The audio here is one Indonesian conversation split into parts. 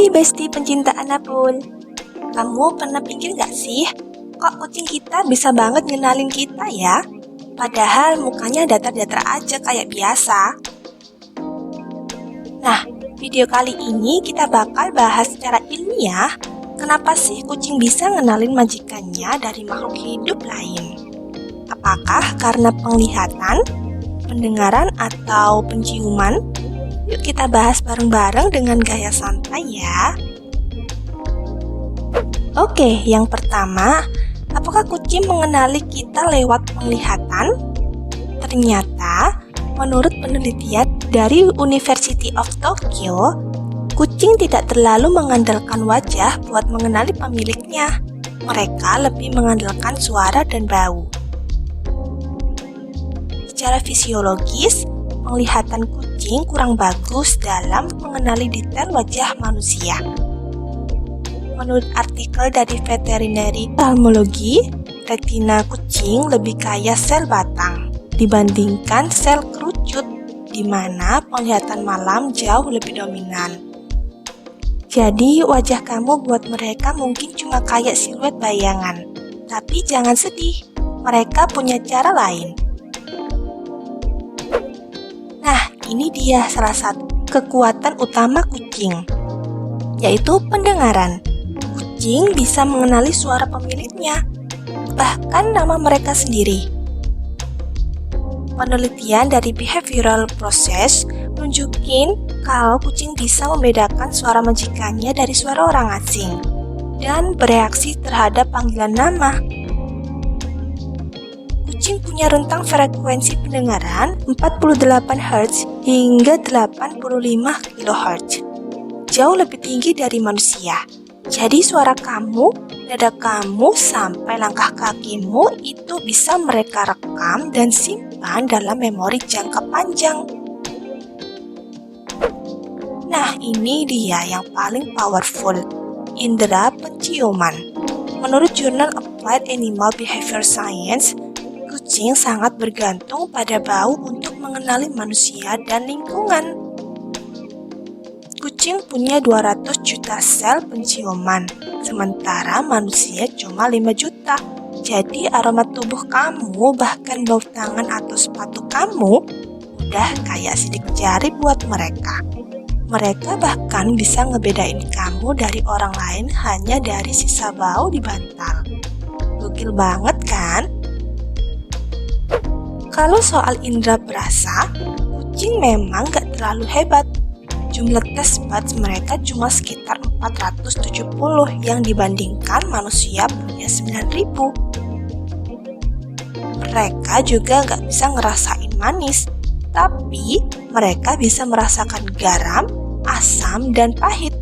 Hai Besti pencinta Anabul. Kamu pernah pikir gak sih, kok kucing kita bisa banget ngenalin kita ya? Padahal mukanya datar-datar aja kayak biasa. Nah, video kali ini kita bakal bahas secara ilmiah kenapa sih kucing bisa ngenalin majikannya dari makhluk hidup lain. Apakah karena penglihatan, pendengaran, atau penciuman? Yuk kita bahas bareng-bareng dengan gaya santai ya. Oke, yang pertama, apakah kucing mengenali kita lewat penglihatan? Ternyata, menurut penelitian dari University of Tokyo, kucing tidak terlalu mengandalkan wajah buat mengenali pemiliknya. Mereka lebih mengandalkan suara dan bau. Secara fisiologis, penglihatan kucing kurang bagus dalam mengenali detail wajah manusia. Menurut artikel dari Veterinary Ophthalmology, retina kucing lebih kaya sel batang dibandingkan sel kerucut, di mana penglihatan malam jauh lebih dominan. Jadi wajah kamu buat mereka mungkin cuma kayak siluet bayangan, tapi jangan sedih, mereka punya cara lain. Nah, ini dia salah satu kekuatan utama kucing, yaitu pendengaran. Kucing bisa mengenali suara pemiliknya, bahkan nama mereka sendiri. Penelitian dari Behavioral Process nunjukin kalau kucing bisa membedakan suara majikannya dari suara orang asing dan bereaksi terhadap panggilan nama. Kucing punya rentang frekuensi pendengaran 48 Hz hingga 85 kHz. Jauh lebih tinggi dari manusia. Jadi suara kamu, nada kamu, sampai langkah kakimu itu bisa mereka rekam dan simpan dalam memori jangka panjang. Nah, ini dia yang paling powerful, indera penciuman. Menurut Journal Applied Animal Behavior Science, kucing sangat bergantung pada bau untuk mengenali manusia dan lingkungan. Kucing punya 200 juta sel penciuman, sementara manusia cuma 5 juta. Jadi aroma tubuh kamu, bahkan bau tangan atau sepatu kamu, udah kayak sidik jari buat mereka. Mereka bahkan bisa ngebedain kamu dari orang lain hanya dari sisa bau di bantal. Gokil banget kan? Kalau soal indera perasa, kucing memang gak terlalu hebat. Jumlah taste buds mereka cuma sekitar 470 yang dibandingkan manusia punya 9.000. Mereka juga gak bisa ngerasain manis, tapi mereka bisa merasakan garam, asam, dan pahit.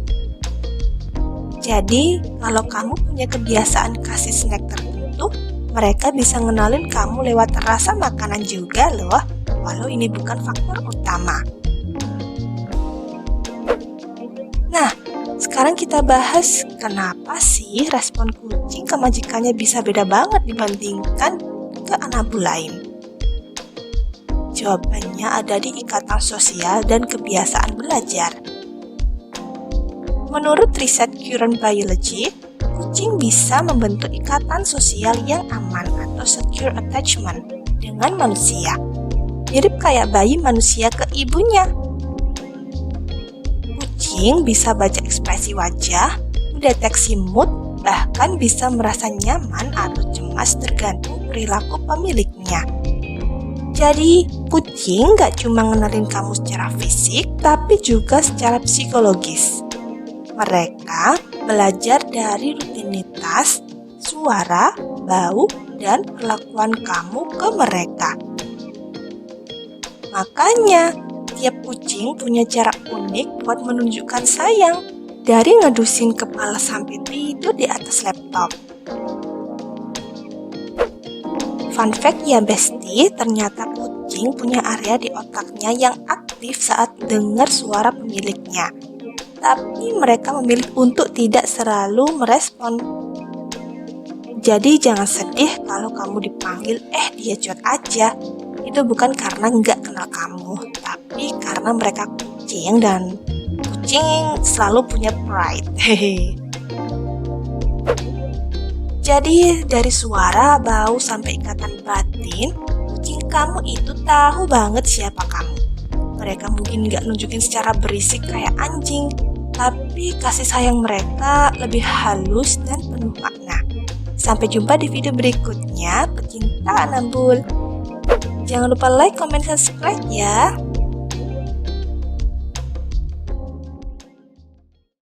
Jadi, kalau kamu punya kebiasaan kasih snack tertentu, mereka bisa ngenalin kamu lewat rasa makanan juga loh, walau ini bukan faktor utama. Nah, sekarang kita bahas kenapa sih respon kucing ke majikannya bisa beda banget dibandingkan ke Anabul lain. Jawabannya ada di ikatan sosial dan kebiasaan belajar. Menurut riset Current Biology, kucing bisa membentuk ikatan sosial yang aman atau secure attachment dengan manusia, mirip kayak bayi manusia ke ibunya. Kucing bisa baca ekspresi wajah, mendeteksi mood, bahkan bisa merasa nyaman atau cemas tergantung perilaku pemiliknya. Jadi, kucing gak cuma ngenalin kamu secara fisik, tapi juga secara psikologis. Mereka belajar dari rutinitas, suara, bau, dan perlakuan kamu ke mereka. Makanya, tiap kucing punya cara unik buat menunjukkan sayang, dari ngedusin kepala sampai tidur di atas laptop. Fun fact ya Besti, ternyata kucing punya area di otaknya yang aktif saat dengar suara pemiliknya. Tapi mereka memilih untuk tidak selalu merespon. Jadi jangan sedih kalau kamu dipanggil, dia cuek aja. Itu bukan karena nggak kenal kamu, tapi karena mereka kucing dan kucing selalu punya pride. Hehe. Jadi dari suara, bau, sampai ikatan batin, kucing kamu itu tahu banget siapa kamu. Mereka mungkin nggak nunjukin secara berisik kayak anjing, tapi kasih sayang mereka lebih halus dan penuh makna. Sampai jumpa di video berikutnya, pecinta Anambul. Jangan lupa like, comment, subscribe ya.